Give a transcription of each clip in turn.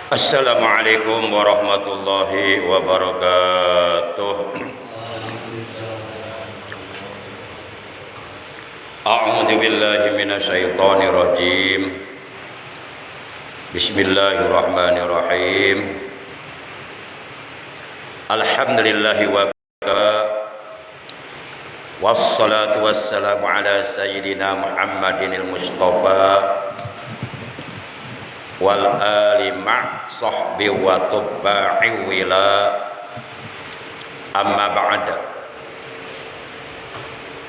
Assalamualaikum warahmatullahi wabarakatuh. A'udzu billahi minasyaitonir rajim. Bismillahirrahmanirrahim. Alhamdulillahi wa kafa. Wassalatu wassalamu ala sayyidina Muhammadinil Mustafa wal ali ma' sahbi wa tubba'i wila amma ba'da.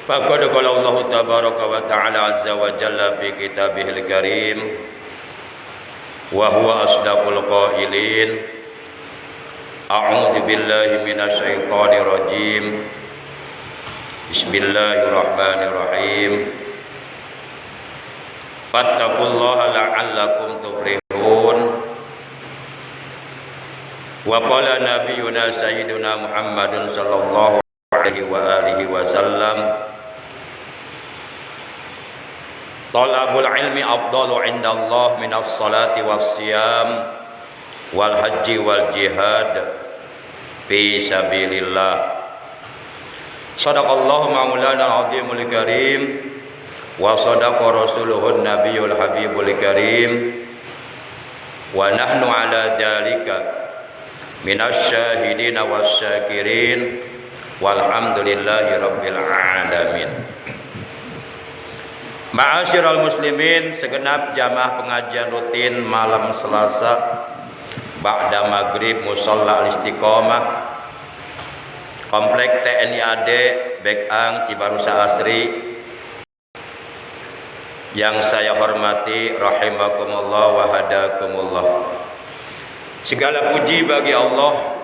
Faqad qala Allah tabaraka wa ta'ala azza wa jalla fi kitabihil karim wa huwa asdaqul qailin. A'udzu billahi minasyaitonir rajim. Bismillahirrahmanirrahim. Fattaqullaha la'allakum tuflihun. Wa qala nabiyyuna sayyiduna Muhammadun sallallahu alaihi wa alihi wasallam, talabul ilmi afdalu indallah minas salati was siyam wal haji wal jihad fi sabilillah. Sadaqallahu maulana al-azimul karim wa sadaqa rasuluhun nabiyul habibul karim wa nahnu ala dzalika minasyahidina wasyakirin walhamdulillahi rabbil alamin. Ma'asyiral muslimin, segenap jamaah pengajian rutin malam Selasa ba'da maghrib musalla al-istiqomah Komplek TNI AD Bekang Cibarusa Asri yang saya hormati, rahimakumullah wa hadakumullah. Segala puji bagi Allah,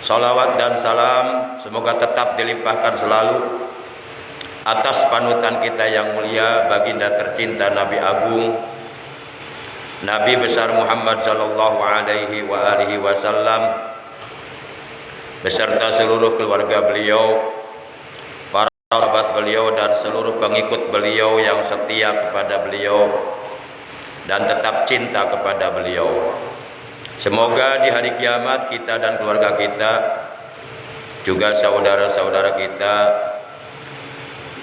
salawat dan salam semoga tetap dilimpahkan selalu atas panutan kita yang mulia, baginda tercinta Nabi Agung, Nabi besar Muhammad sallallahu alaihi wa alihi wasallam, beserta seluruh keluarga beliau, para sahabat beliau dan seluruh pengikut beliau yang setia kepada beliau dan tetap cinta kepada beliau. Semoga di hari kiamat kita dan keluarga kita, juga saudara-saudara kita,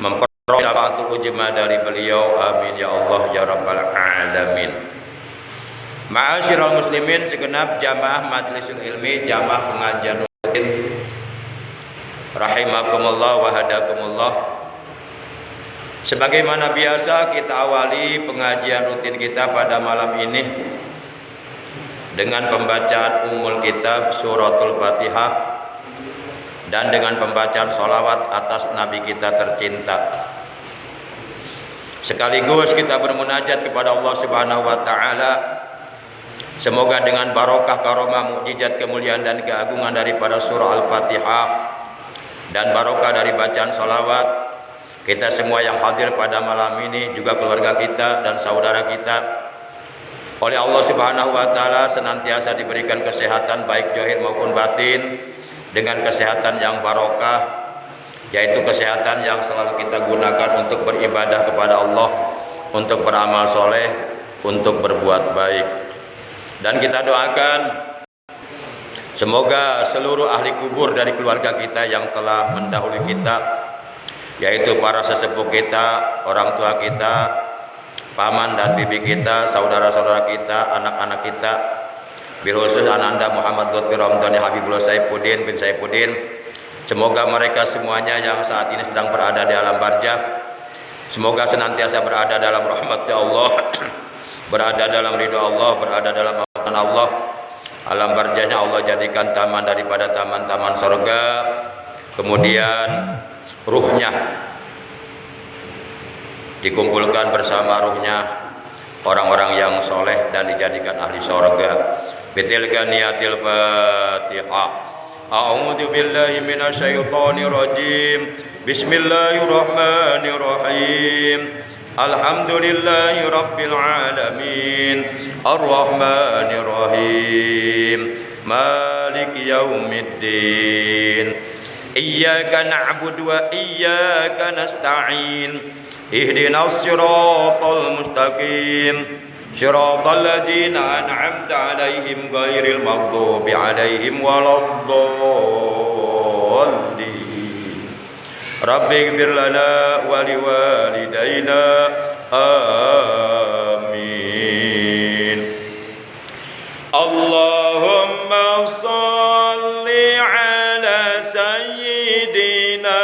memperoleh syafaat ujma dari beliau. Amin ya Allah ya rabbal alamin. Ma'asyiral muslimin, segenap jamaah majlisul ilmi, jamaah pengajian rahimakumullah wa hadakumullah. Sebagaimana biasa, kita awali pengajian rutin kita pada malam ini dengan pembacaan Ummul Kitab Suratul Fatihah dan dengan pembacaan sholawat atas Nabi kita tercinta. Sekaligus kita bermunajat kepada Allah Subhanahu wa taala, semoga dengan barokah karomah mukjizat kemuliaan dan keagungan daripada surah Al-Fatihah dan barokah dari bacaan salawat, kita semua yang hadir pada malam ini, juga keluarga kita dan saudara kita, oleh Allah Subhanahu wa taala senantiasa diberikan kesehatan baik zahir maupun batin, dengan kesehatan yang barokah, yaitu kesehatan yang selalu kita gunakan untuk beribadah kepada Allah, untuk beramal soleh, untuk berbuat baik. Dan kita doakan semoga seluruh ahli kubur dari keluarga kita yang telah mendahului kita, yaitu para sesepuh kita, orang tua kita, paman dan bibi kita, saudara-saudara kita, anak-anak kita, bil khusus Ananda Muhammad Lutfi Ramdhani Habibullah Saifuddin bin Saifuddin, semoga mereka semuanya yang saat ini sedang berada di alam barzakh, semoga senantiasa berada dalam rahmat-Nya Allah, berada dalam ridha Allah, berada dalam ampunan Allah. Alam barzahnya Allah jadikan taman daripada taman-taman surga. Kemudian ruhnya dikumpulkan bersama ruhnya orang-orang yang soleh dan dijadikan ahli surga. Bitilka niyatil Fatihah. A'udzu billahi minasyaitonir rajim. Bismillahirrahmanirrahim. Alhamdulillahi rabbil alamin, arrahmanir rahim, maliki yaumiddin, iyyaka na'budu wa iyyaka nasta'in, ihdinas siratal mustaqim, Shiratal ladzina an'amta 'alaihim ghairil maghdubi 'alaihim waladdallin. Rabbighfir lana wa liwalidayna amin. Allahumma salli ala sayyidina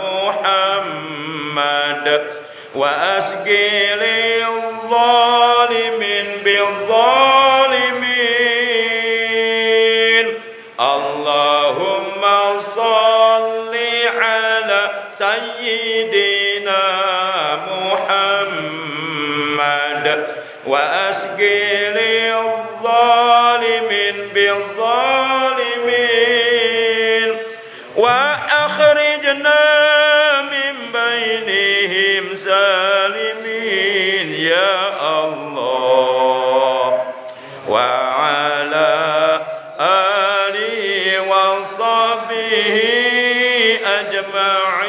Muhammad wa asqil zalimin bil zalimin. Allahumma salli ala sayyidina Muhammad wa asqil zalimin bil zalimin wa akhrijna min bainihim salimin ya Allah wa ala alihi wa sahbihi ajma'in.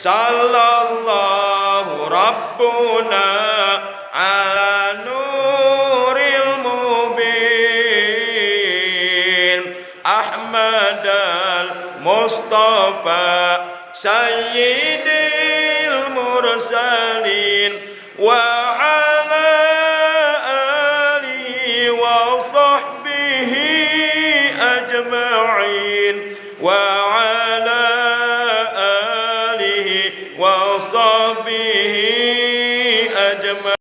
Sallallahu rabbuna ala nuril mubin Ahmad al-Mustafa sayyidil mursalin wa ala alihi wa sahbihi ajma'in wa ala alihi wa sahbihi ajma'in.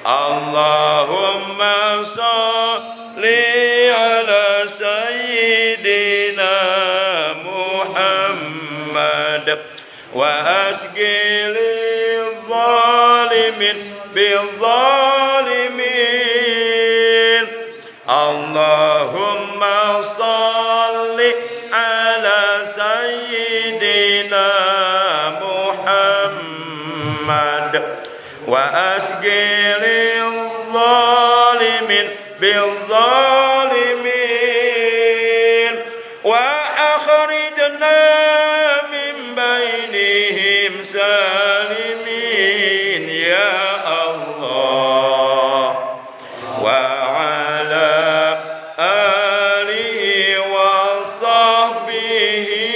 Allahumma salli ala sayyidina Muhammad wa asqil zalimin bil zalimin. Allahumma salli ala sayyidina Muhammad wa asqil zalimin bil zalimin wa akhrijna min bainihim salimin ya Allah wa ala alihi wa sahbihi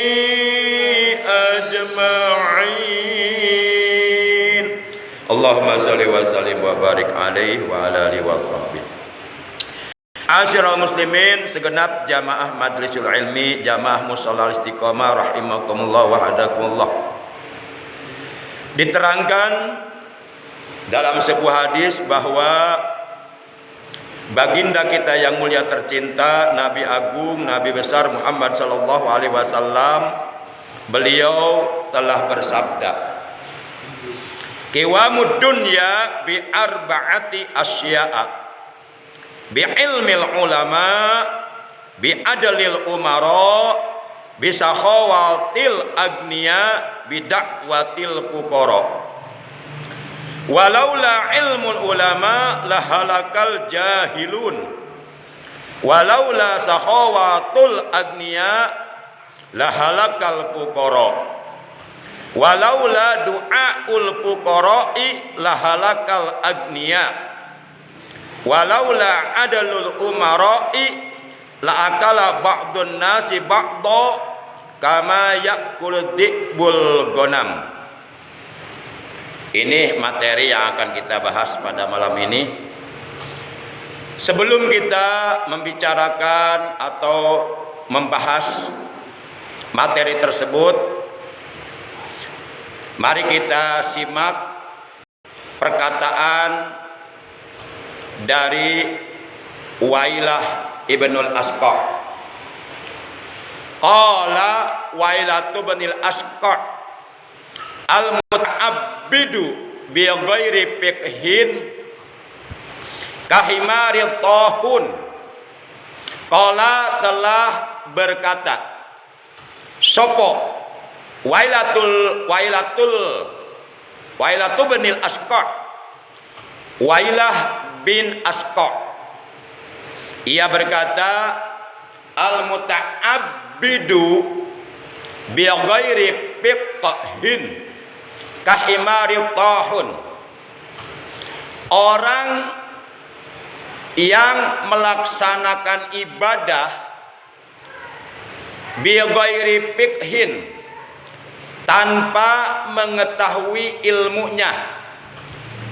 ajma'in. Allahumma shalli wa sallim wa barik alaihi wa ala alihi wa sahbihi. Asyiral muslimin, segenap jamaah majlisul ilmi, jamaah musholal istiqomah rahimakumullah wa hadakumullah. Diterangkan dalam sebuah hadis bahwa baginda kita yang mulia tercinta, Nabi Agung, Nabi besar Muhammad sallallahu alaihi wasallam, beliau telah bersabda, "Qiwamud dunya bi arba'ati asya'a, bi ilmil ulama, bi adlil umara, bi sakhawatil agniya, bi da'watil fuqara. Walaula ilmul ulama lahalakal jahilun, walaula sakhawatul agniya lahalakal fuqara, walaula du'aul fuqara'i lahalakal agniya, walaula adalul umara'i la'akala ba'dun nasi ba'da kama ya'kul dhi'bul ghanam." Ini materi yang akan kita bahas pada malam ini. Sebelum kita membicarakan atau membahas materi tersebut, mari kita simak perkataan dari Wailah ibnul Asqa. Qala Wailatu ibnul Asqa, al-muta'abbidu bi ghairi fiqhin kahimari tahun. Qala telah berkata sopo Wailatu binil Asqa, Wailah bin Asqa, ia berkata, al-muta'abbidu bi ghairi fiqhin kahimari tahun. orang yang melaksanakan ibadah bi ghairi fiqhin, tanpa mengetahui ilmunya,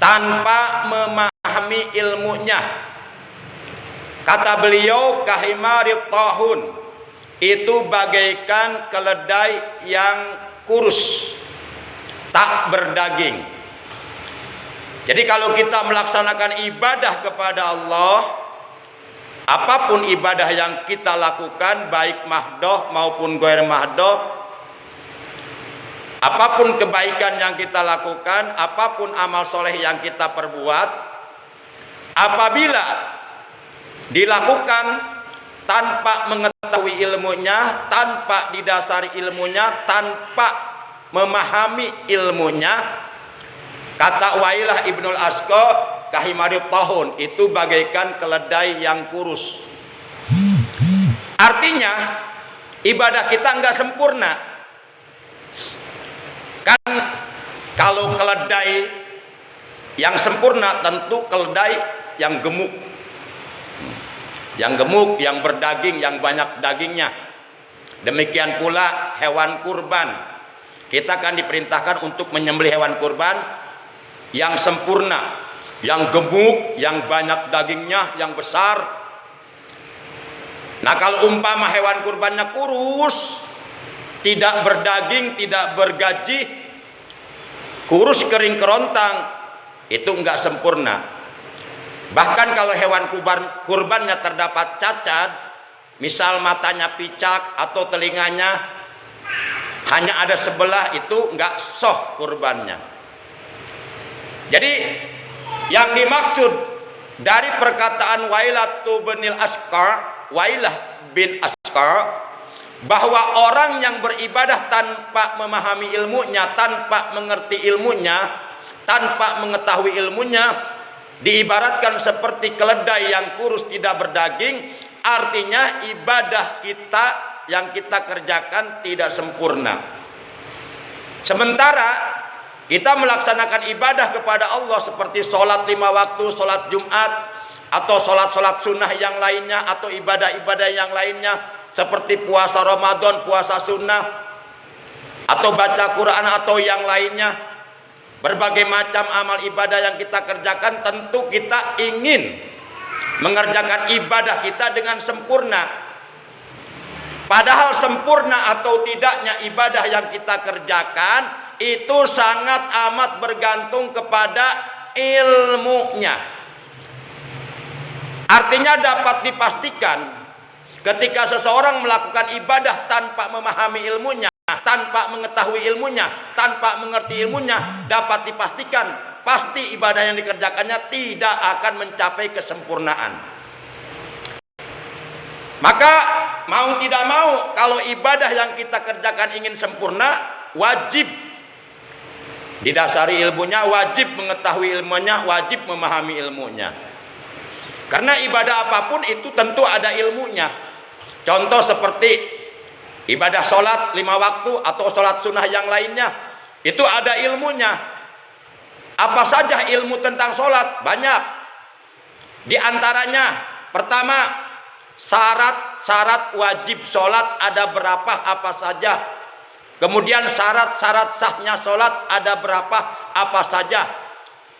tanpa memahami ilmunya. Kata beliau, kahimarit tahun, itu bagaikan keledai yang kurus, tak berdaging. Jadi kalau kita melaksanakan ibadah kepada Allah, apapun ibadah yang kita lakukan, baik mahdoh maupun ghair mahdoh, apapun kebaikan yang kita lakukan, apapun amal soleh yang kita perbuat, apabila dilakukan tanpa mengetahui ilmunya, tanpa didasari ilmunya, tanpa memahami ilmunya, kata Wailah Ibnul Asqa, kahimarit tahun, itu bagaikan keledai yang kurus. Artinya ibadah kita enggak sempurna. Kan kalau keledai yang sempurna tentu keledai yang gemuk. Yang gemuk, yang berdaging, yang banyak dagingnya. Demikian pula hewan kurban. Kita akan diperintahkan untuk menyembelih hewan kurban yang sempurna, yang gemuk, yang banyak dagingnya, yang besar. Nah, kalau umpama hewan kurbannya kurus, tidak berdaging, tidak bergaji, kurus kering kerontang, itu enggak sempurna. Bahkan kalau hewan kurbannya terdapat cacat, misal matanya picak atau telinganya hanya ada sebelah, itu enggak sah kurbannya. Jadi yang dimaksud dari perkataan Wailah bin Asqa, bahwa orang yang beribadah tanpa memahami ilmunya, tanpa mengerti ilmunya, tanpa mengetahui ilmunya, diibaratkan seperti keledai yang kurus tidak berdaging. Artinya ibadah kita yang kita kerjakan tidak sempurna. Sementara kita melaksanakan ibadah kepada Allah seperti sholat 5 waktu, sholat Jumat, atau sholat-sholat sunnah yang lainnya, atau ibadah-ibadah yang lainnya seperti puasa Ramadan, puasa sunnah, atau baca Quran, atau yang lainnya. Berbagai macam amal ibadah yang kita kerjakan, tentu kita ingin mengerjakan ibadah kita dengan sempurna. Padahal sempurna atau tidaknya ibadah yang kita kerjakan itu sangat amat bergantung kepada ilmunya. Artinya dapat dipastikan ketika seseorang melakukan ibadah tanpa memahami ilmunya, tanpa mengetahui ilmunya, tanpa mengerti ilmunya, dapat dipastikan pasti ibadah yang dikerjakannya tidak akan mencapai kesempurnaan. Maka mau tidak mau, kalau ibadah yang kita kerjakan ingin sempurna, wajib didasari ilmunya, wajib mengetahui ilmunya, wajib memahami ilmunya. Karena ibadah apapun itu tentu ada ilmunya. Contoh seperti ibadah sholat 5 waktu atau sholat sunnah yang lainnya, itu ada ilmunya. Apa saja ilmu tentang sholat? Banyak. Di antaranya, pertama, syarat-syarat wajib sholat ada berapa, apa saja. Kemudian syarat-syarat sahnya sholat ada berapa, apa saja.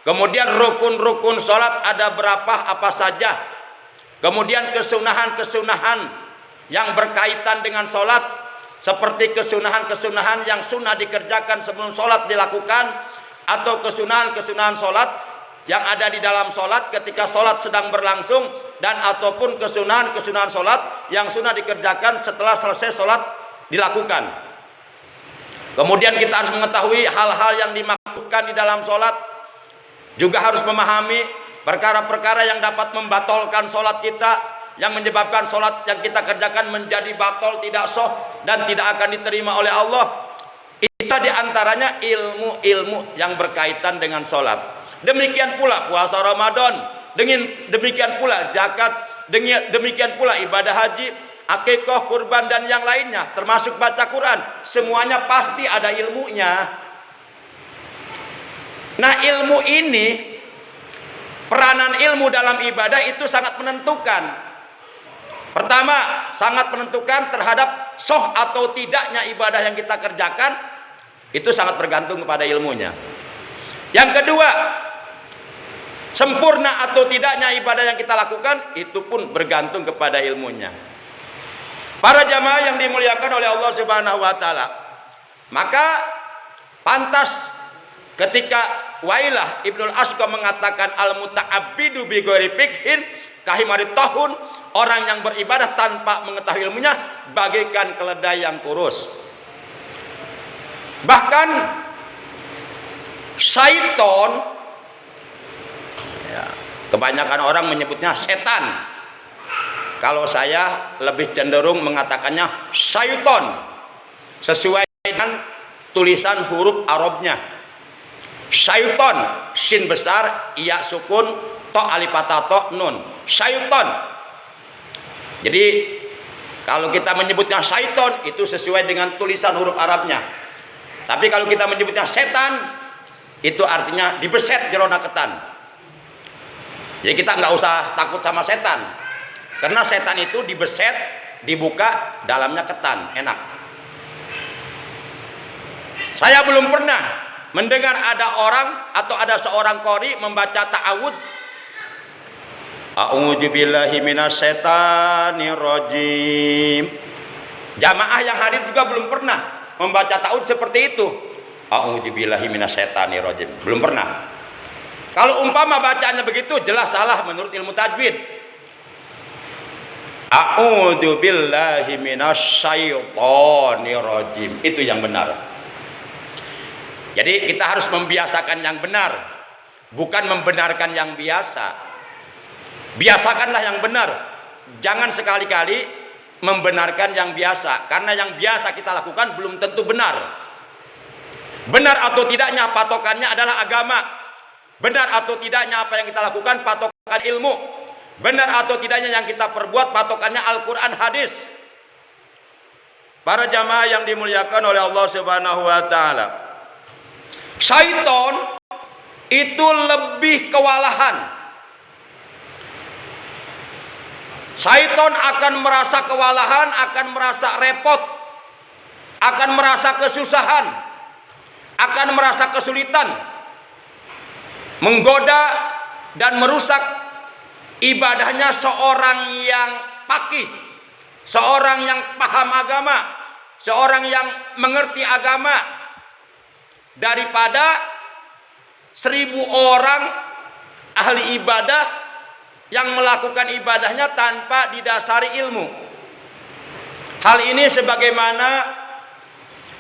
Kemudian rukun-rukun sholat ada berapa, apa saja. Kemudian kesunahan-kesunahan yang berkaitan dengan sholat, seperti kesunahan-kesunahan yang sunnah dikerjakan sebelum sholat dilakukan, atau kesunahan-kesunahan sholat yang ada di dalam sholat ketika sholat sedang berlangsung, dan ataupun kesunahan-kesunahan sholat yang sunnah dikerjakan setelah selesai sholat dilakukan. Kemudian kita harus mengetahui hal-hal yang dimaksudkan di dalam sholat, juga harus memahami perkara-perkara yang dapat membatalkan sholat kita, yang menyebabkan sholat yang kita kerjakan menjadi batal, tidak sah, dan tidak akan diterima oleh Allah. Itu diantaranya ilmu-ilmu yang berkaitan dengan sholat. Demikian pula puasa Ramadan, demikian pula zakat, demikian pula ibadah haji, akikah, kurban, dan yang lainnya, termasuk baca Quran. Semuanya pasti ada ilmunya. Nah, ilmu ini peranan ilmu dalam ibadah itu sangat menentukan. Pertama, sangat menentukan terhadap sah atau tidaknya ibadah yang kita kerjakan, itu sangat bergantung kepada ilmunya. Yang kedua, sempurna atau tidaknya ibadah yang kita lakukan, itu pun bergantung kepada ilmunya. Para jamaah yang dimuliakan oleh Allah Subhanahu wa taala, maka pantas ketika Wailah Ibnul Asqam mengatakan al-muta'abbidu bi ghairi fiqhin kahimari tahun, orang yang beribadah tanpa mengetahui ilmunya bagaikan keledai yang kurus. Bahkan syaiton, ya, kebanyakan orang menyebutnya setan. Kalau saya lebih cenderung mengatakannya syaiton, sesuai dengan tulisan huruf Arabnya. Syaiton, sin besar, iya sukun, to alif fathah to nun. Syaiton. Jadi kalau kita menyebutnya syaiton itu sesuai dengan tulisan huruf Arabnya. Tapi kalau kita menyebutnya setan, itu artinya dibeset jerona ketan. Jadi kita nggak usah takut sama setan. Karena setan itu dibeset, dibuka, dalamnya ketan, enak. Saya belum pernah mendengar ada orang atau ada seorang qori membaca ta'awudz. A'udzubillahi minasyaitonir rajim. Jamaah yang hadir juga belum pernah membaca ta'awudz seperti itu. A'udzubillahi minasyaitonir rajim. Belum pernah. Kalau umpama bacaannya begitu, jelas salah menurut ilmu tajwid. A'udzubillahi minasyaitonir rajim. Itu yang benar. Jadi kita harus membiasakan yang benar, bukan membenarkan yang biasa. Biasakanlah yang benar. Jangan sekali-kali membenarkan yang biasa, karena yang biasa kita lakukan belum tentu benar. Benar atau tidaknya patokannya adalah agama. Benar atau tidaknya apa yang kita lakukan patokan ilmu. Benar atau tidaknya yang kita perbuat patokannya Al-Quran, hadis. Para jamaah yang dimuliakan oleh Allah Subhanahu wa taala, syaiton itu lebih kewalahan. Syaiton akan merasa kewalahan, akan merasa repot, akan merasa kesusahan, akan merasa kesulitan, menggoda dan merusak ibadahnya seorang yang faqih, seorang yang paham agama, seorang yang mengerti agama, daripada 1000 orang ahli ibadah yang melakukan ibadahnya tanpa didasari ilmu. Hal ini sebagaimana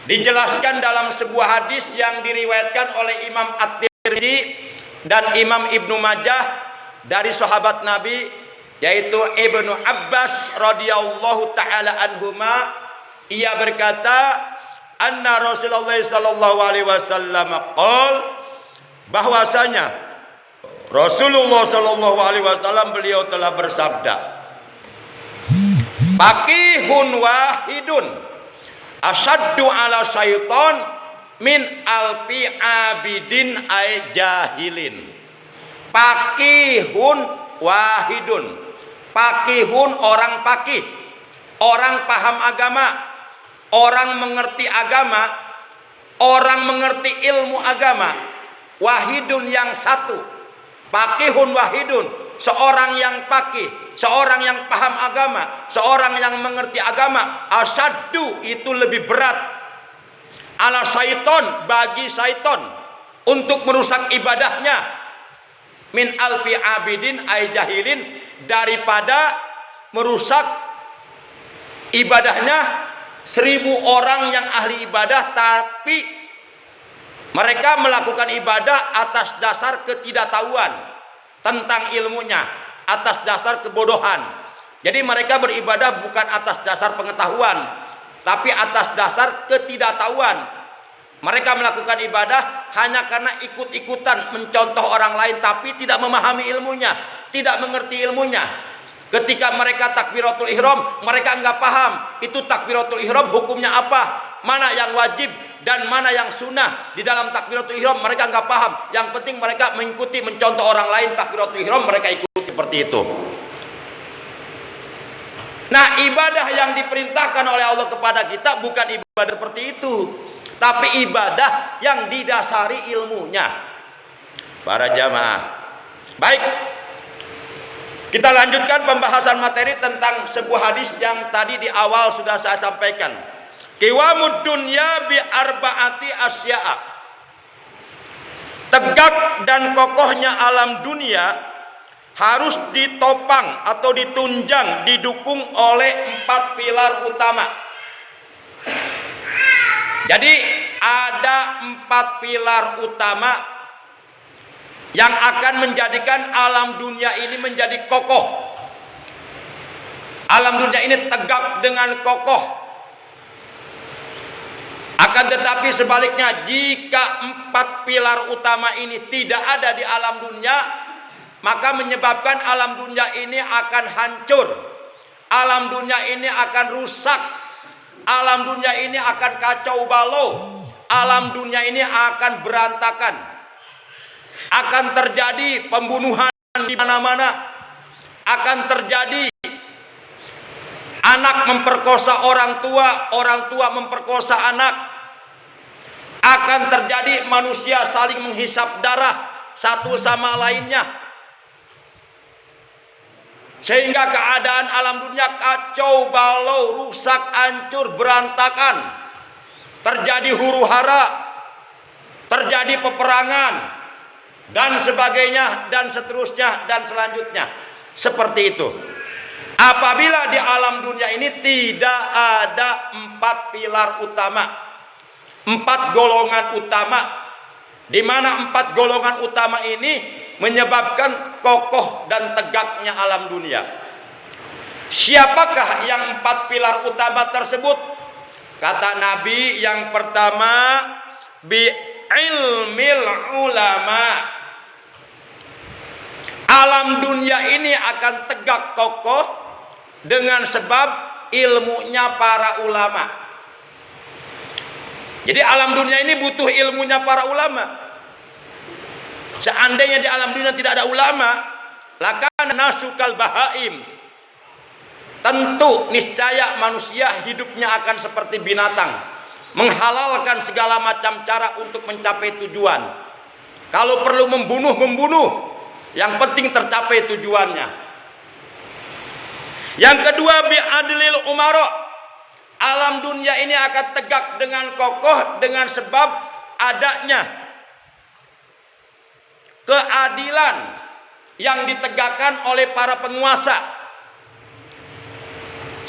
dijelaskan dalam sebuah hadis yang diriwayatkan oleh Imam At-Tirmidzi dan Imam Ibnu Majah dari sahabat Nabi, yaitu Ibnu Abbas radhiyallahu taala anhuma. Ia berkata, anna Rasulullah sallallahu alaihi wasallam qol, bahwasanya Rasulullah sallallahu alaihi wasallam beliau telah bersabda, faqihun wahidun asyaddu ala syaiton min alfi abidin ay jahilin. Faqihun wahidun. Faqihun orang faqih, orang paham agama, orang mengerti agama, orang mengerti ilmu agama. Wahidun yang satu. Faqihun wahidun, seorang yang faqih, seorang yang paham agama, seorang yang mengerti agama. Asyaddu itu lebih berat ala syaiton, bagi syaiton untuk merusak ibadahnya, min alfi abidin ay jahilin, daripada merusak ibadahnya 1000 orang yang ahli ibadah tapi mereka melakukan ibadah atas dasar ketidaktahuan tentang ilmunya, atas dasar kebodohan. Jadi mereka beribadah bukan atas dasar pengetahuan, tapi atas dasar ketidaktahuan. Mereka melakukan ibadah hanya karena ikut-ikutan mencontoh orang lain, tapi tidak memahami ilmunya, tidak mengerti ilmunya. Ketika mereka takbiratul ihram, mereka enggak paham itu takbiratul ihram hukumnya apa, mana yang wajib, dan mana yang sunnah. Di dalam takbiratul ihram mereka nggak paham. Yang penting mereka mengikuti, mencontoh orang lain takbiratul ihram, mereka ikuti seperti itu. Nah, ibadah yang diperintahkan oleh Allah kepada kita bukan ibadah seperti itu, tapi ibadah yang didasari ilmunya. Para jamaah, baik, kita lanjutkan pembahasan materi tentang sebuah hadis yang tadi di awal sudah saya sampaikan. Qiwamud dunya bi arba'ati asya'a. Tegak dan kokohnya alam dunia harus ditopang atau ditunjang, didukung oleh 4 pilar utama. Jadi ada 4 pilar utama yang akan menjadikan alam dunia ini menjadi kokoh. Alam dunia ini tegak dengan kokoh. Akan tetapi sebaliknya, jika 4 pilar utama ini tidak ada di alam dunia, maka menyebabkan alam dunia ini akan hancur. Alam dunia ini akan rusak. Alam dunia ini akan kacau balau. Alam dunia ini akan berantakan. Akan terjadi pembunuhan di mana-mana. Akan terjadi anak memperkosa orang tua memperkosa anak. Akan terjadi manusia saling menghisap darah satu sama lainnya. Sehingga keadaan alam dunia kacau balau, rusak, hancur, berantakan. Terjadi huru-hara, terjadi peperangan, dan sebagainya, dan seterusnya, dan selanjutnya. Seperti itu. Apabila di alam dunia ini tidak ada 4 pilar utama, 4 golongan utama, di mana 4 golongan utama ini menyebabkan kokoh dan tegaknya alam dunia. Siapakah yang 4 pilar utama tersebut? Kata Nabi, yang pertama bi ilmil ulama. Alam dunia ini akan tegak kokoh dengan sebab ilmunya para ulama. Jadi alam dunia ini butuh ilmunya para ulama. Seandainya di alam dunia tidak ada ulama, lakana nasukal bahaim. Tentu niscaya manusia hidupnya akan seperti binatang, menghalalkan segala macam cara untuk mencapai tujuan. Kalau perlu membunuh, yang penting tercapai tujuannya. Yang kedua bi adlil umara. Alam dunia ini akan tegak dengan kokoh dengan sebab adanya keadilan yang ditegakkan oleh para penguasa.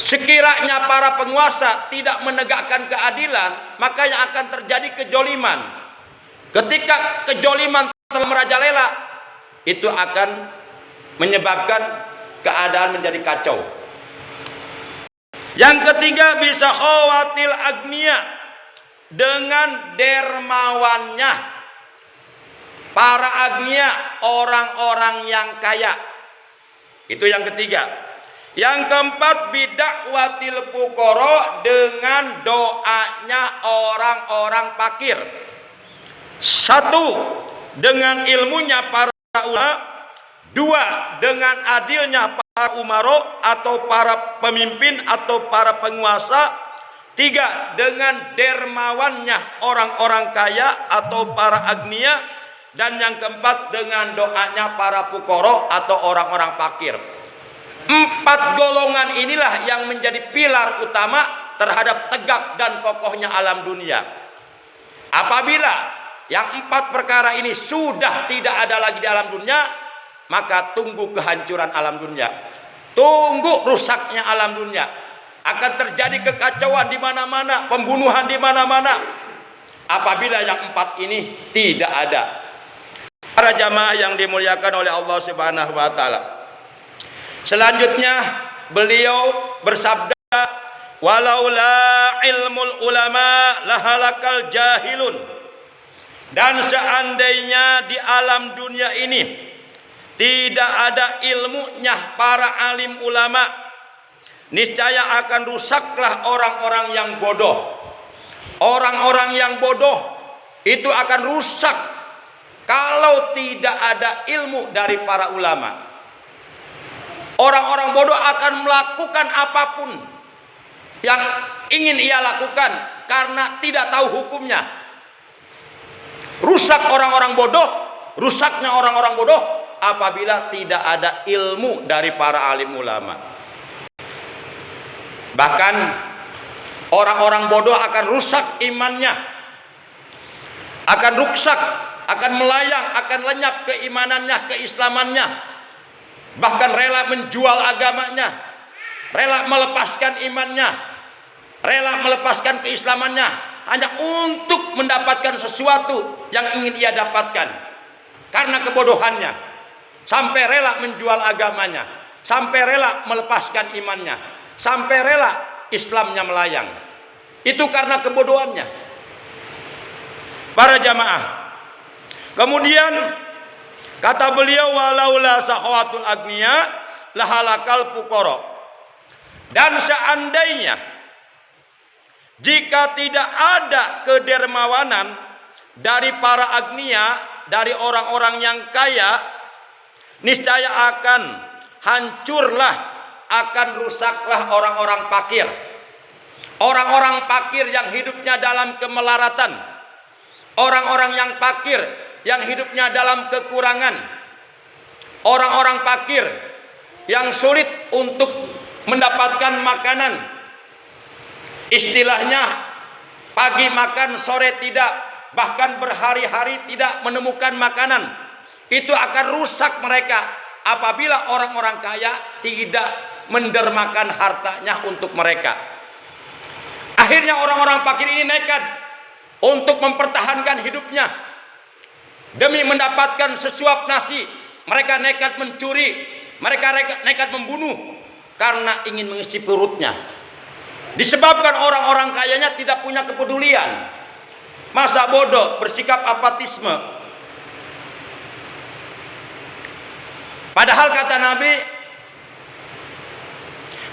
Sekiranya para penguasa tidak menegakkan keadilan, maka yang akan terjadi kejoliman. Ketika kejoliman telah merajalela, itu akan menyebabkan keadaan menjadi kacau. Yang ketiga bisa khawatil agniya, dengan dermawannya para agniya, orang-orang yang kaya. Itu yang ketiga. Yang keempat bidakwatil fuqara, dengan doanya orang-orang fakir. Satu, dengan ilmunya para ulama. Dua, dengan adilnya para umaro atau para pemimpin atau para penguasa. Tiga, dengan dermawannya orang-orang kaya atau para agniya. Dan yang keempat, dengan doanya para fuqara atau orang-orang fakir. 4 golongan inilah yang menjadi pilar utama terhadap tegak dan kokohnya alam dunia. Apabila yang 4 perkara ini sudah tidak ada lagi di alam dunia, maka tunggu kehancuran alam dunia. Tunggu rusaknya alam dunia. Akan terjadi kekacauan di mana-mana, pembunuhan di mana-mana. Apabila yang 4 ini tidak ada. Para jamaah yang dimuliakan oleh Allah Subhanahu wa taala. Selanjutnya beliau bersabda, walaula ilmul ulama lahalakal jahilun. Dan seandainya di alam dunia ini tidak ada ilmunya para alim ulama, niscaya akan rusaklah orang-orang yang bodoh. Orang-orang yang bodoh itu akan rusak kalau tidak ada ilmu dari para ulama. Orang-orang bodoh akan melakukan apapun yang ingin ia lakukan karena tidak tahu hukumnya. Rusak orang-orang bodoh, rusaknya orang-orang bodoh apabila tidak ada ilmu dari para alim ulama. Bahkan orang-orang bodoh akan rusak imannya, akan rusak, akan melayang, akan lenyap keimanannya, keislamannya, bahkan rela menjual agamanya, rela melepaskan imannya, rela melepaskan keislamannya hanya untuk mendapatkan sesuatu yang ingin ia dapatkan karena kebodohannya, sampai rela menjual agamanya, sampai rela melepaskan imannya, sampai rela Islamnya melayang. Itu karena kebodohannya. Para jamaah, kemudian kata beliau, walaula sahwatul agniya lahalakal fuqara. Dan seandainya jika tidak ada kedermawanan dari para agniya, dari orang-orang yang kaya, niscaya akan hancurlah, akan rusaklah orang-orang fakir. Orang-orang fakir yang hidupnya dalam kemelaratan, orang-orang yang fakir yang hidupnya dalam kekurangan, orang-orang fakir yang sulit untuk mendapatkan makanan, istilahnya pagi makan, sore tidak, bahkan berhari-hari tidak menemukan makanan. Itu akan rusak mereka apabila orang-orang kaya tidak mendermakan hartanya untuk mereka. Akhirnya orang-orang fakir ini nekat untuk mempertahankan hidupnya. Demi mendapatkan sesuap nasi, mereka nekat mencuri, mereka nekat membunuh karena ingin mengisi perutnya. Disebabkan orang-orang kayanya tidak punya kepedulian, masa bodoh, bersikap apatisme. Padahal kata Nabi,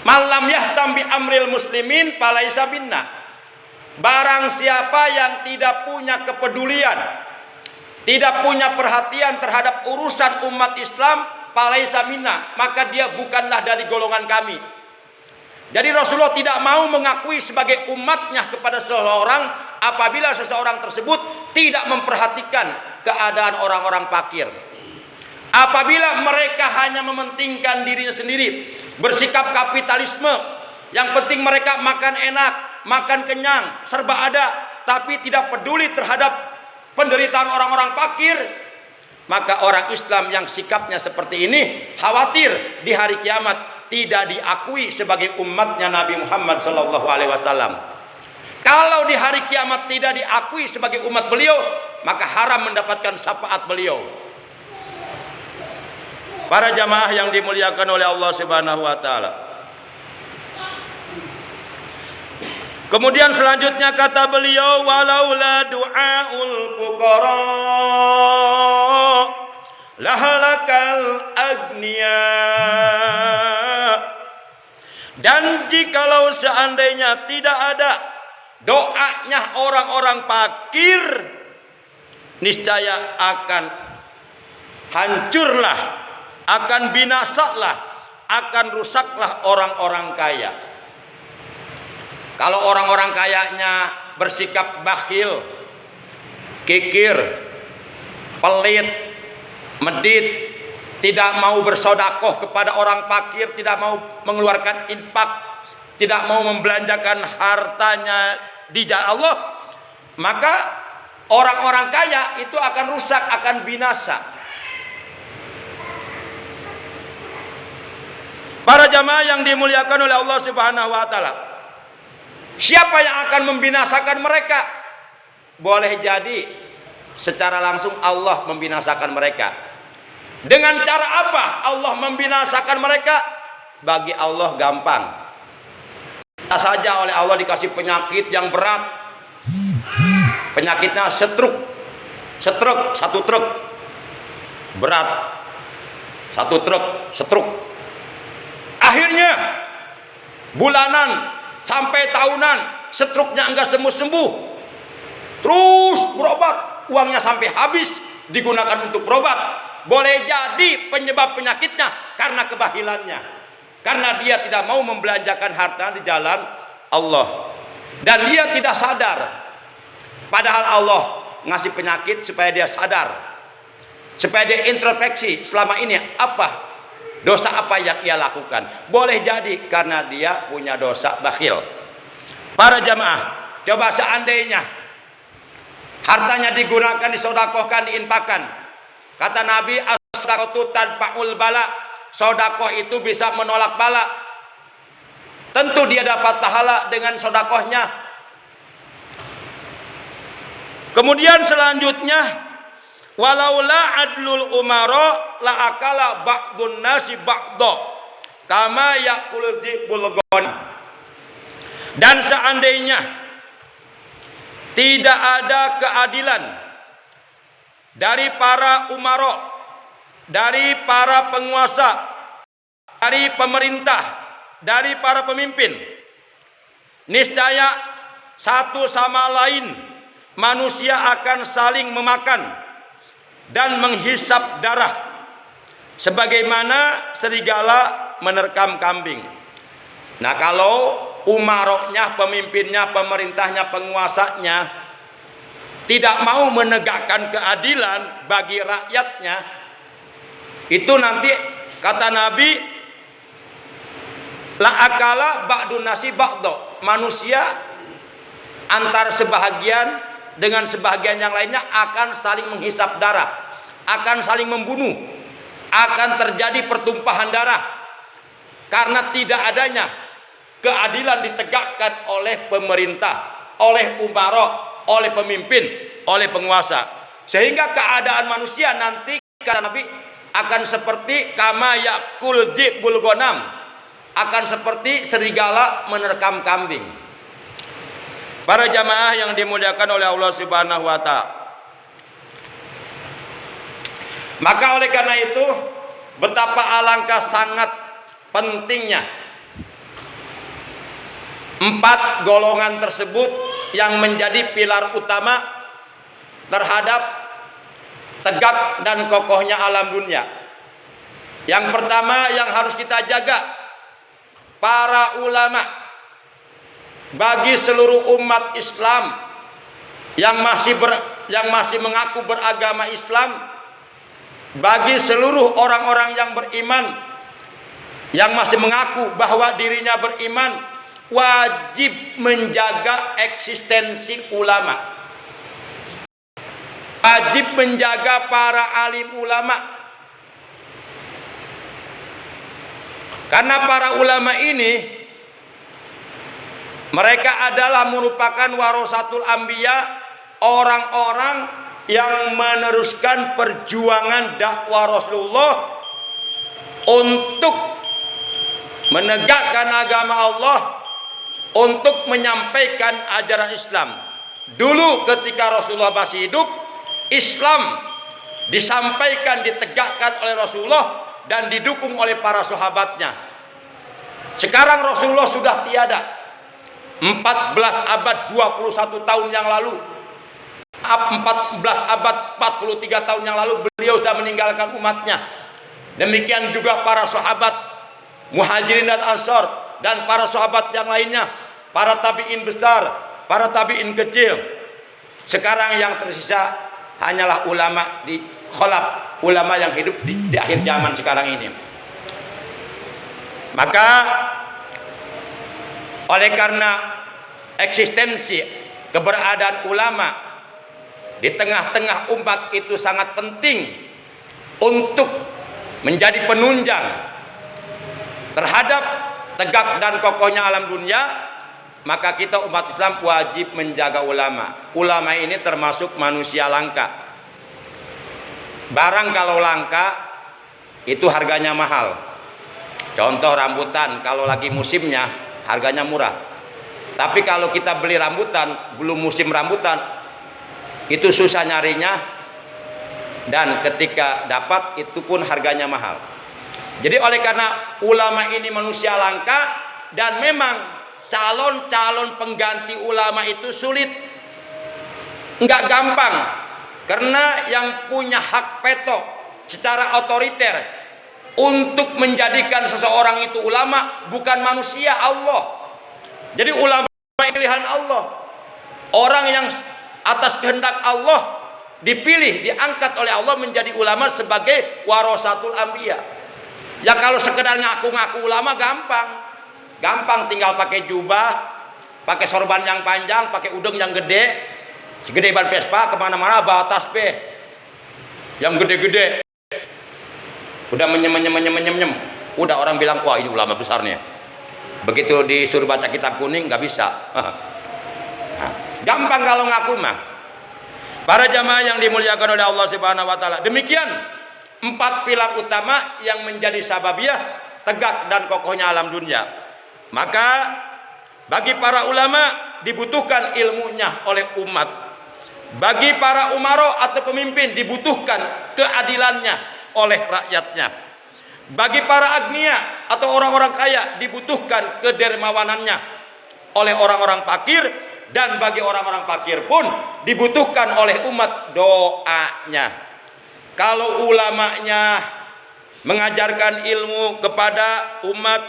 malam yahtam bi amril muslimin falaisa minna. Barang siapa yang tidak punya kepedulian, tidak punya perhatian terhadap urusan umat Islam, falaisa minna, maka dia bukanlah dari golongan kami. Jadi Rasulullah tidak mau mengakui sebagai umatnya kepada seseorang apabila seseorang tersebut tidak memperhatikan keadaan orang-orang fakir. Apabila mereka hanya mementingkan dirinya sendiri, bersikap kapitalisme, yang penting mereka makan enak, makan kenyang, serba ada, tapi tidak peduli terhadap penderitaan orang-orang fakir, maka orang Islam yang sikapnya seperti ini khawatir di hari kiamat tidak diakui sebagai umatnya Nabi Muhammad SAW. Kalau di hari kiamat tidak diakui sebagai umat beliau, maka haram mendapatkan syafaat beliau. Para jamaah yang dimuliakan oleh Allah Subhanahu wa taala. Kemudian selanjutnya kata beliau, walaula du'aul fuqara lahalakal agniya. Dan jikalau seandainya tidak ada doanya orang-orang fakir, niscaya akan hancurlah, akan binasalah, akan rusaklah orang-orang kaya. Kalau orang-orang kayanya bersikap bakhil, kikir, pelit, medit, tidak mau bersodakoh kepada orang fakir, tidak mau mengeluarkan infak, tidak mau membelanjakan hartanya di jalan Allah, maka orang-orang kaya itu akan rusak, akan binasa. Para jamaah yang dimuliakan oleh Allah Subhanahu wa taala, siapa yang akan membinasakan mereka? Boleh jadi secara langsung Allah membinasakan mereka. Dengan cara apa Allah membinasakan mereka? Bagi Allah gampang. Bisa saja oleh Allah dikasih penyakit yang berat. Penyakitnya stroke, satu truk berat, satu truk stroke. Akhirnya bulanan sampai tahunan stroke-nya enggak sembuh-sembuh, terus berobat, uangnya sampai habis digunakan untuk berobat. Boleh jadi penyebab penyakitnya karena kebahilannya, karena dia tidak mau membelanjakan harta di jalan Allah, dan dia tidak sadar. Padahal Allah ngasih penyakit supaya dia sadar, supaya dia introspeksi selama ini dosa apa yang ia lakukan. Boleh jadi karena dia punya dosa bakhil. Para jamaah, coba seandainya hartanya digunakan, disodakohkan, diinfakkan. Kata Nabi, as-sadaqatu tadfa'ul bala. Sodakoh itu bisa menolak bala. Tentu dia dapat pahala dengan sodakohnya. Kemudian selanjutnya, walaula adlul umara la akala ba'dun nasi ba'dha kama yaqul dzibul gon. Dan seandainya tidak ada keadilan dari para umara, dari para penguasa, dari pemerintah, dari para pemimpin, niscaya satu sama lain manusia akan saling memakan dan menghisap darah sebagaimana serigala menerkam kambing. Nah, kalau umaroknya, pemimpinnya, pemerintahnya, penguasanya tidak mau menegakkan keadilan bagi rakyatnya, itu nanti kata Nabi, la akala ba'dun nasi ba'dha. Manusia antara sebahagian dengan sebahagian yang lainnya akan saling menghisap darah, akan saling membunuh, akan terjadi pertumpahan darah karena tidak adanya keadilan ditegakkan oleh pemerintah, oleh umara, oleh pemimpin, oleh penguasa. Sehingga keadaan manusia nanti kata Nabi akan seperti kama yakul dzibul ghanam, akan seperti serigala menerkam kambing. Para jamaah yang dimuliakan oleh Allah Subhanahu wa taala. Maka oleh karena itu, betapa alangkah sangat pentingnya 4 golongan tersebut yang menjadi pilar utama terhadap tegak dan kokohnya alam dunia. Yang pertama yang harus kita jaga, para ulama bagi seluruh umat Islam yang masih mengaku beragama Islam, bagi seluruh orang-orang yang beriman yang masih mengaku bahwa dirinya beriman, wajib menjaga eksistensi ulama, wajib menjaga para alim ulama, karena para ulama ini mereka adalah merupakan warasatul anbiya, orang-orang yang meneruskan perjuangan dakwah Rasulullah untuk menegakkan agama Allah, untuk menyampaikan ajaran Islam. Dulu ketika Rasulullah masih hidup, Islam disampaikan, ditegakkan oleh Rasulullah dan didukung oleh para sahabatnya. Sekarang Rasulullah sudah tiada. 14 abad 21 tahun yang lalu, 14 abad 43 tahun yang lalu beliau sudah meninggalkan umatnya. Demikian juga para sahabat Muhajirin dan Ansor dan para sahabat yang lainnya, para tabi'in besar, para tabi'in kecil. Sekarang yang tersisa hanyalah ulama di kholaf, ulama yang hidup di akhir zaman sekarang ini. Maka oleh karena eksistensi keberadaan ulama di tengah-tengah umat itu sangat penting untuk menjadi penunjang terhadap tegak dan kokohnya alam dunia, maka kita umat Islam wajib menjaga ulama. Ulama ini termasuk manusia langka. Barang kalau langka itu harganya mahal. Contoh rambutan, kalau lagi musimnya harganya murah. Tapi kalau kita beli rambutan belum musim rambutan, itu susah nyarinya, dan ketika dapat itu pun harganya mahal. Jadi oleh karena ulama ini manusia langka, dan memang calon-calon pengganti ulama itu sulit, nggak gampang, karena yang punya hak veto secara otoriter untuk menjadikan seseorang itu ulama bukan manusia, Allah. Jadi ulama pilihan Allah, orang yang atas kehendak Allah dipilih, diangkat oleh Allah menjadi ulama sebagai warasatul anbiya. Ya kalau sekedar ngaku-ngaku ulama gampang tinggal pakai jubah, pakai sorban yang panjang, pakai udeng yang gede, segede ban Vespa, kemana-mana bawa tasbih yang gede-gede, udah menyem, udah orang bilang wah ini ulama besar nih. Begitu disuruh baca kitab kuning nggak bisa. Gampang kalau ngaku mah. Para jamaah yang dimuliakan oleh Allah Subhanahu wa taala, demikian 4 pilar utama yang menjadi sababiyah tegak dan kokohnya alam dunia. Maka bagi para ulama dibutuhkan ilmunya oleh umat. Bagi para umaro atau pemimpin dibutuhkan keadilannya oleh rakyatnya. Bagi para agnia atau orang-orang kaya dibutuhkan kedermawanannya oleh orang-orang fakir, dan bagi orang-orang fakir pun dibutuhkan oleh umat doanya. Kalau ulamanya mengajarkan ilmu kepada umat,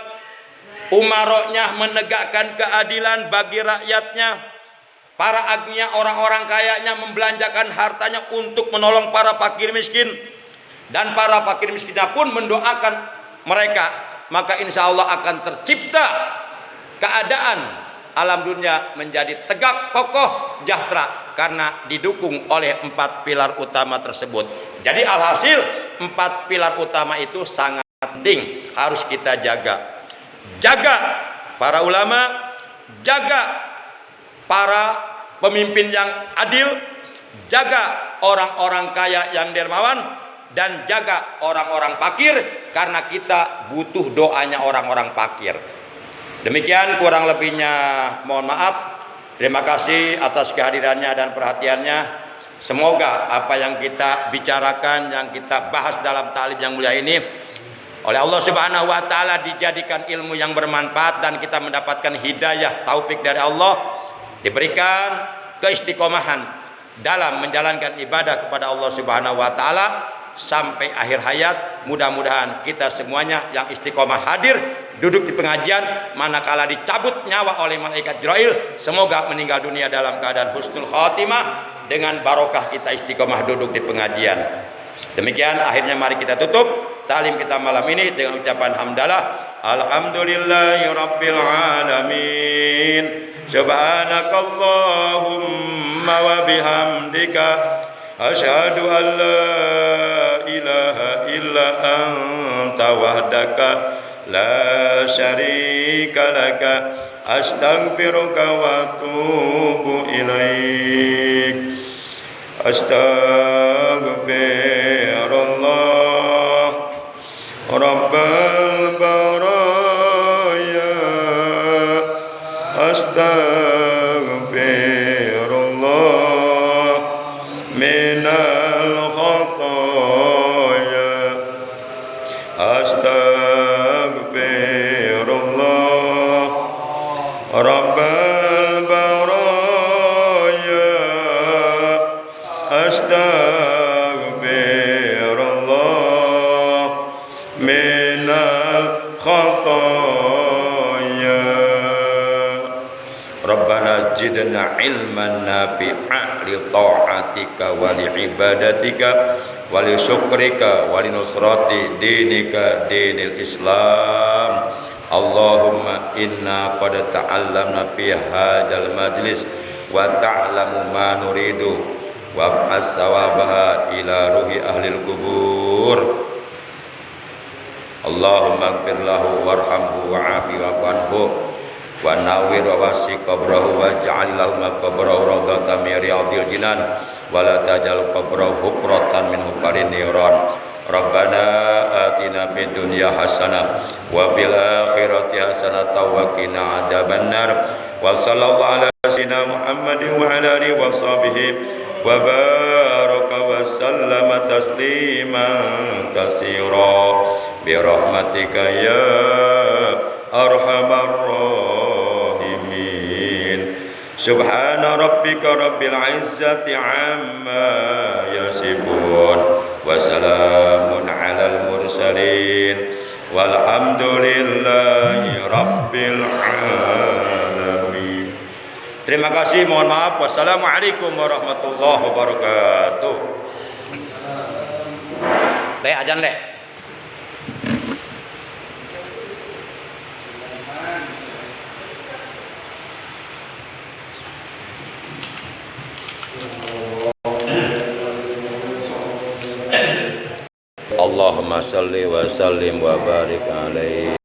umaroknya menegakkan keadilan bagi rakyatnya, para agnia orang-orang kayanya membelanjakan hartanya untuk menolong para fakir miskin, dan para fakir miskinnya pun mendoakan mereka, maka insya Allah akan tercipta keadaan alam dunia menjadi tegak, kokoh, sejahtera, karena didukung oleh 4 pilar utama tersebut. Jadi alhasil 4 pilar utama itu sangat penting, harus kita jaga. Jaga para ulama, jaga para pemimpin yang adil, jaga orang-orang kaya yang dermawan, dan jaga orang-orang fakir, karena kita butuh doanya orang-orang fakir. Demikian kurang lebihnya, mohon maaf. Terima kasih atas kehadirannya dan perhatiannya. Semoga apa yang kita bicarakan, yang kita bahas dalam ta'lim yang mulia ini oleh Allah Subhanahu wa taala dijadikan ilmu yang bermanfaat, dan kita mendapatkan hidayah taufik dari Allah, diberikan keistiqomahan dalam menjalankan ibadah kepada Allah Subhanahu wa taala sampai akhir hayat. Mudah-mudahan kita semuanya yang istiqomah hadir duduk di pengajian, manakala dicabut nyawa oleh malaikat Jibril, semoga meninggal dunia dalam keadaan husnul khatimah dengan barokah kita istiqomah duduk di pengajian. Demikian akhirnya mari kita tutup ta'lim kita malam ini dengan ucapan hamdalah, alhamdulillahi rabbil alamin, subhanakallahumma wa bihamdika asyhadu an la ilaha illa anta wahdaka la syarika laka astaghfiruka wa atubu ilaik. Astaghfirullah rabbal baraya, astaghfirullah minal khataya, astaghfirullah rabbal baraya, astaghfirullah minal khataya. Rabbana zidna ilman nafi'a li ta'atika wa li ibadatika wa li syukrika wa li nusrati dinika dinil Islam. Allahumma inna qad ta'allamna fi hadzal majlis wa ta'lamu ma nuridu wa as-sawabaha ila ruhi ahlil kubur. Allahumma ighfir lahu warhamhu wa'afi wa'fu anhu wa nawwir wa wasi qabrahu wa ja'al lahu maqbarahu rawdatan min riyadil jinan wa la tajal qabrahu hukratan min hufarin niran. Rabbana atina fid dunya hasanah wa fil akhirati hasanah wa qina adzabannar. Wa sallallahu ala sayyidina Muhammadin wa ala alihi wa sahbihi wa baraka wa sallama tasliman katsira bi rahmatika ya arhamar rahimin. Subhana rabbika rabbil izzati amma yasifun wa salamun alal mursalin walhamdulillahi rabbil alamin. Terima kasih, mohon maaf. Wassalamualaikum warahmatullahi wabarakatuh. Teh ajan leh. Allahumma salli wa sallim wa barik alaihi.